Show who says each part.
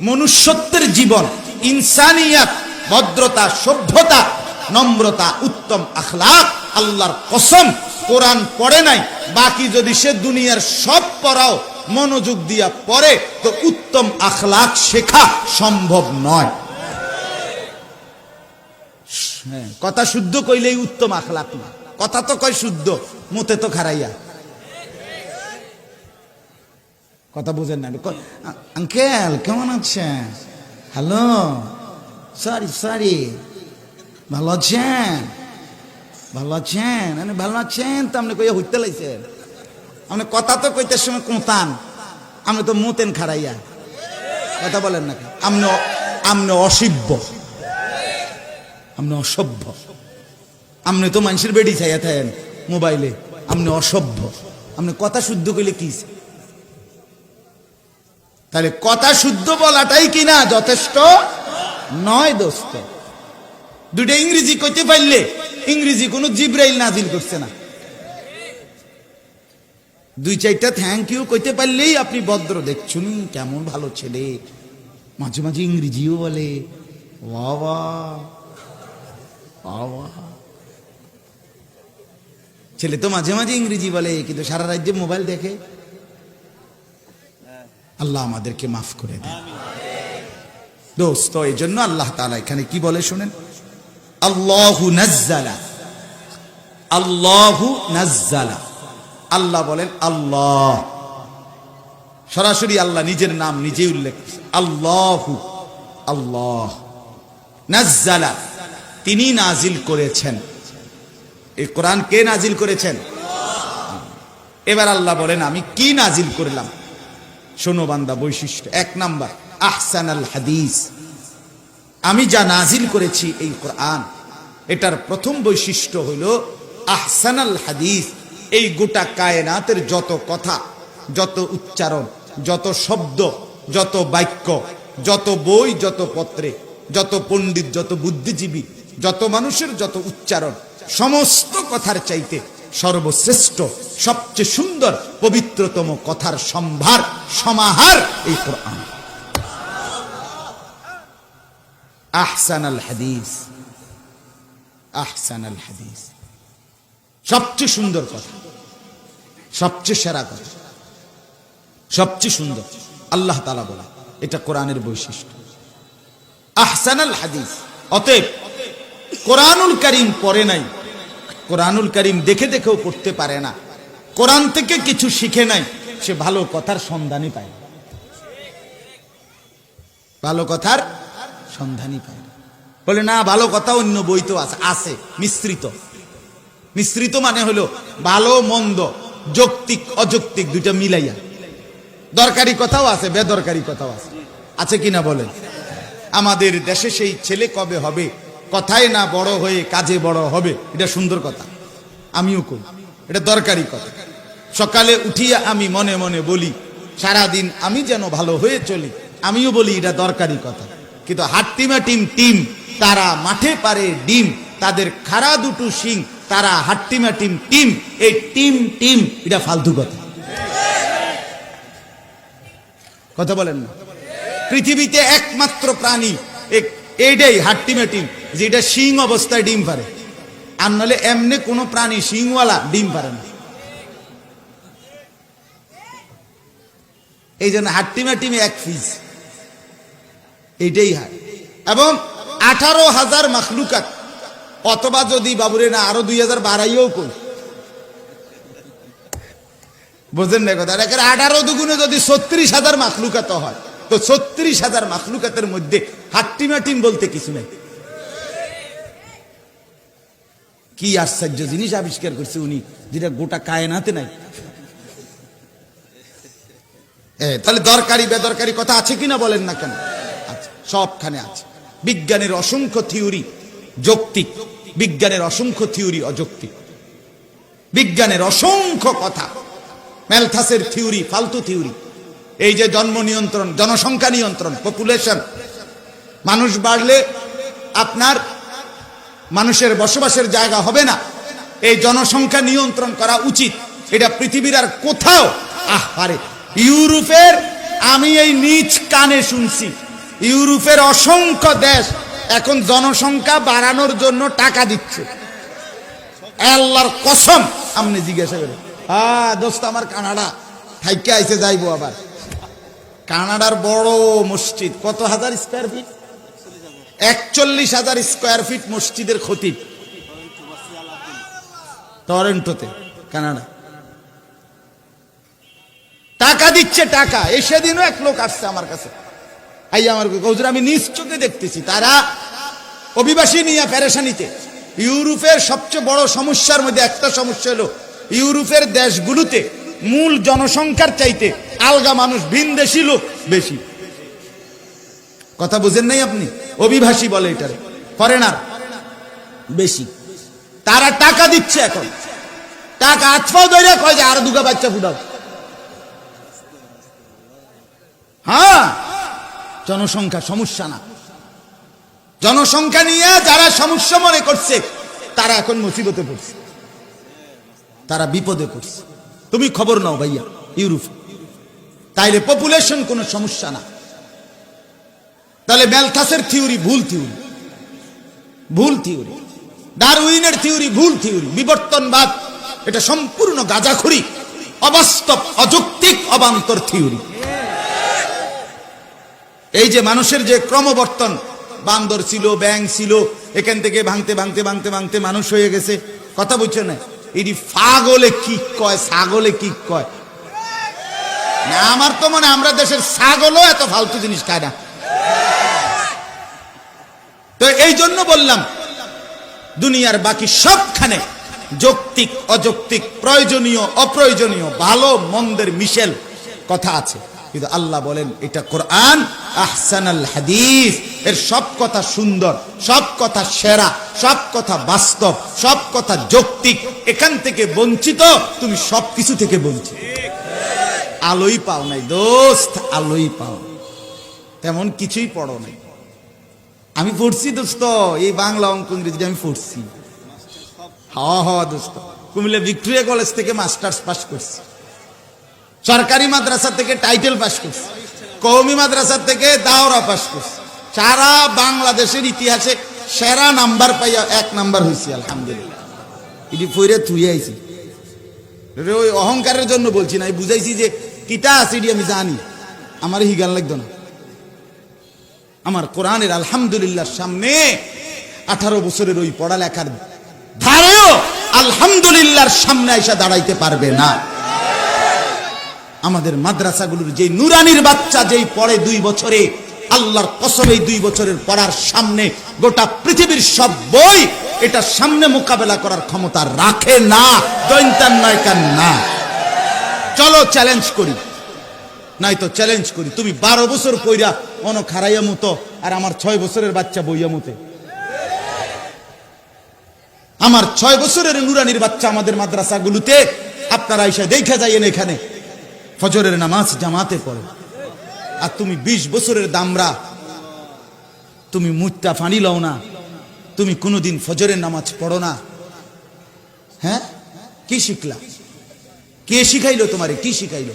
Speaker 1: মনুষ্যত্বের জীবন, ইনসানিয়াত, ভদ্রতা, সভ্যতা, নম্রতা, উত্তম আখলাক, আল্লাহর কসম কোরআন পড়ে নাই, বাকি যদি সে দুনিয়ার সব পড়াও মনোযোগ দিয়া পড়ে তো উত্তম আখলাক শেখা সম্ভব নয়। কথা শুদ্ধ কইলেই উত্তম আখলাক না, কথা তো কয় শুদ্ধ, মুতে তো খারাইয়া। কথা বুঝেন না? আঙ্কেল কেমন আছেন? হ্যালো, সরি, ভালো আছেন? ভালো আছেন? ভালো আছেন তো আপনি কইয়া হইতে লাইছেন, আপনি কথা তো কইতে সময় কোতান, আপনি তো মুতেন খারাইয়া। কথা বলেন না, আপনি অসভ্য, আপনি অসভ্য, আপনি তো মানুষের বেডি চাইয়া থাকেন মোবাইলে, আপনি অসভ্য। আপনি কথা শুদ্ধ কইলে কি? তাহলে কথা শুদ্ধ বলাটাই কিনা যথেষ্ট নয় দোস্ত। দুইটা ইংরেজি কইতে পারলে, ইংরেজি কোন জিব্রাইল নাজিল করছে না। দুই চারটা থ্যাংক ইউ কইতে পারলেই আপনি ভদ্র। দেখছুন কেমন ভালো ছেলে, মাঝে মাঝে ইংরেজিও বলে, বাবা বাবা। ছেলে তো মাঝে মাঝে ইংরেজি বলে, কিন্তু সারা রাজ্যে মোবাইল দেখে। আল্লাহ আমাদেরকে মাফ করে দেন দোস্ত। এই জন্য আল্লাহ তাআলা এখানে কি বলে শুনেন, আল্লাহু নাজ্জালা, আল্লাহু নাজ্জালা। আল্লাহ বলেন আল্লাহ, সরাসরি আল্লাহ নিজের নাম নিজেই উল্লেখ করেছেন, আল্লাহু, আল্লাহ নাজ্জালা, তিনি নাজিল করেছেন। এই কোরআন কে নাজিল করেছেন? এবার আল্লাহ বলেন আমি কি নাজিল করলাম। শোনো বান্দা, বৈশিষ্ট্য 1 নাম্বার, আহসানাল হাদিস। আমি যা নাজিল করেছি এই কোরআন, এটার প্রথম বৈশিষ্ট্য হইল আহসানাল হাদিস। এই গোটা কায়নাতের যত কথা, যত উচ্চারণ, যত শব্দ, যত বাক্য, যত বই, যত পত্রে, যত পণ্ডিত, যত বুদ্ধিজীবী, যত মানুষের যত উচ্চারণ, সমস্ত কথার চাইতে সর্বশ্রেষ্ঠ, সবচেয়ে সুন্দর, পবিত্রতম কথার সম্ভার, সমাহার এই কোরআন। আহসানাল হাদিস, আহসানাল হাদিস, সবচেয়ে সুন্দর কথা, সবচেয়ে সেরা কথা, সবচেয়ে সুন্দর। আল্লাহ তাআলা বলে এটা কোরআনের বৈশিষ্ট্য, আহসানাল হাদিস। অতএব কোরআনুল কারীম পড়ে নাই, কোরআনুল কারীম দেখে দেখেও পড়তে পারে না, কোরআন থেকে কিছু শিখে নাই, সে ভালো কথার সন্ধানই পায় না, ভালো কথার সন্ধানই পায় না। বলে না, ভালো কথা অন্য বই তো আছে, আছে মিশ্রিত। মিশ্রিত মানে হলো ভালো মন্দ, যৌক্তিক অযৌক্তিক দুইটা মিলাইয়া। দরকারি কথাও আছে, বেদরকারি কথাও আছে, আছে কিনা বলেন? আমাদের দেশে সেই ছেলে কবে হবে, কথায় না বড় হয়ে কাজে বড় হবে, এটা সুন্দর কথা, আমিও কই, এটা দরকারি কথা। সকালে উঠিয়া আমি মনে মনে বলি সারাদিন আমি যেন ভালো হয়ে চলি, আমিও বলি এটা দরকারি কথা। কিন্তু হাট্টিমা টিম টিম, তারা মাঠে পারে ডিম, তাদের খাড়া দুটো শিং, তারা হাট্টিমা টিম টিম, এই টিম টিম এটা ফালতু কথা। কথা বলেন না? পৃথিবীতে একমাত্র প্রাণী এইটাই হাট্টিমা টিম, যেটা শিং অবস্থায় ডিম পারে, আর নলে এমনি কোন প্রাণী শিংওয়ালা ডিম পারে না। এই জন্য হাট্টিমা টিমে এক ফিজ, এইটাই হয়। এবং 18,000 মাখলুকাত, অথবা যদি বাবুরে না আরো 2,000 বাড়াইও কই, বুঝলেন না কথা? 18 দুগুণে যদি 36,000 মাখলুকাত হয়, তো 36,000 মাখলুকাতের মধ্যে হাট্টিমা টিম বলতে কিছু নাই। কি আশ্চর্য জিনিস আবিষ্কার করছে উনি, যেটা গোটা কায়নাতে নাই। তাহলে দরকারি বেদরকারি কথা আছে কিনা বলেন না কেন? আছে, সবখানে আছে। বিজ্ঞানের অসংখ্য থিওরি যৌক্তিক, বিজ্ঞানের অসংখ্য থিওরি অযৌক্তিক, বিজ্ঞানের অসংখ্য কথা, ম্যালথাসের থিওরি ফালতু থিওরি। এই যে জন্ম নিয়ন্ত্রণ, জনসংখ্যা নিয়ন্ত্রণ, পপুলেশন, মানুষ বাড়লে আপনার মানুষের বসবাসের জায়গা হবে না, এই জনসংখ্যা নিয়ন্ত্রণ করা উচিত। এটা পৃথিবীর আর কোথাও, আরে ইউরোপের, আমি এই নিজ কানে শুনছি, ইউরোপের অসংখ্য দেশ এখন জনসংখ্যা বাড়ানোর জন্য টাকা দিচ্ছে। আল্লাহর কসম, আপনি জিজ্ঞাসা করেন, দোস্ত আমার কানাডা থাইকে আইসে যাইবো আবার। কানাডার বড় মসজিদ কত হাজার স্কোয়ার ফিট? 41,000 স্কোয়ার ফিট মসজিদের খতিব টরন্টোতে, কানাডা। টাকা দিচ্ছে, টাকা। এই সেদিনও এক লোক আসছে আমার কাছে, আমার হুজুর আমি নিজ চোখে দেখতেছি তারা অভিবাসী নিয়ে পেরেশানিতে। ইউরোপের সবচেয়ে বড় সমস্যার মধ্যে একটা সমস্যা হলো ইউরোপের দেশগুলোতে মূল জনসংখ্যার চাইতে আলগা মানুষ, ভিনদেশী লোক বেশি। কথা বুঝেন নাই আপনি? অভিবাসী বলে এটারে, ফরেনার বেশি। তারা টাকা দিচ্ছে এখন, টাকা আছফাও ধরে কয় যে আর দুগা বাচ্চা ফুটাও। হ্যাঁ, জনসংখ্যা সমস্যা না। জনসংখ্যা নিয়ে যারা সমস্যা মনে করছে তারা এখন মুসিবতে পড়ছে, তারা বিপদে পড়ছে। তুমি খবর নাও ভাইয়া, ইউরোপ তাইলে পপুলেশন কোনো সমস্যা না। তাহলে ম্যালথাসের থিওরি ভুল থিওরি, ভুল থিওরি। ডারউইনের থিওরি ভুল থিওরি। বিবর্তনবাদ এটা সম্পূর্ণ গাঁজাখুরি, অবাস্তব, অযৌক্তিক, অবান্তর থিওরি। এই যে মানুষের যে ক্রমবর্তন, বান্দর ছিল, ব্যাং ছিল, এখান থেকে ভাঙতে ভাঙতে ভাঙতে ভাঙতে মানুষ হয়ে গেছে। কথা বুঝছো না? এটি ফাগলে কি কয়, ছাগলে কি কয় না। আমার তো মনে আমরা দেশের ছাগলও এত ফালতু জিনিস খায় না। তো এই জন্য বললাম দুনিয়ার বাকি সবখানে যৌক্তিক অযৌক্তিক, প্রয়োজনীয় অপ্রয়োজনীয়, ভালো মন্দের মিশেল কথা আছে। কিন্তু আল্লাহ বলেন এটা কোরআন আহসানাল হাদিস, এর সব কথা সুন্দর, সব কথা সেরা, সব কথা বাস্তব, সব কথা যৌক্তিক। এখান থেকে বঞ্চিত, তুমি সবকিছু থেকে বঞ্চিত। আলোই পাও নাই দোস্ত, আলোই পাও, তেমন কিছুই পড়ো নাই। আমি পড়ছি দোস্ত, এই বাংলা অঙ্ক ইংরেজি আমি পড়ছি। হ্যাঁ দোস্ত, কুমিল্লা ভিক্টোরিয়া কলেজ থেকে মাস্টার্স পাস করছি, সরকারি মাদ্রাসা থেকে টাইটেল পাস করছি, কওমি মাদ্রাসা থেকে দাওরা পাস করছি। সারা বাংলাদেশের ইতিহাসে সেরা নাম্বার পাইয়া 1 নাম্বার হয়েছি, আলহামদুলিল্লাহ। এটি ফইরে তুই আইছি, ওই অহংকারের জন্য বলছি না, বুঝাইছি যে কিতা আছে এটি আমি জানি। আমার হিগান লাগতো না। আমার কোরআনের আলহামদুলিল্লাহর সামনে 18 বছরের ওই পড়ালেখার ধারেও আলহামদুলিল্লাহর সামনে এসে দাঁড়াইতে পারবে না। আমাদের মাদ্রাসাগুলোর যে নুরানির বাচ্চা যেই পড়ে 2 বছরে, আল্লাহর কসম এই 2 বছরের পড়ার সামনে গোটা পৃথিবীর সব বই এটা সামনে মোকাবেলা করার ক্ষমতা রাখে না। দৈন্তান নয়কান না। চলো চ্যালেঞ্জ করি, নাই তো চ্যালেঞ্জ করি। তুমি 12 বছর পইরা মনো খারাইয়া মতো, আর আমার 6 বছরের বাচ্চা বইয়া মতে। আমার 6 বছরের নুরানির বাচ্চা আমাদের মাদ্রাসাগুলোতে, আপনারা এসে দেখে যাইয়েন, এখানে ফজরের নামাজ জামাতে পড়ে। আর তুমি 20 বছরের দামরা, তুমি মুত্তা ফানি লও না, তুমি কোনোদিন ফজরের নামাজ পড়ো না। হ্যাঁ, কি শিখলা? কে শিখাইলো তোমারে? কি শিখাইলো?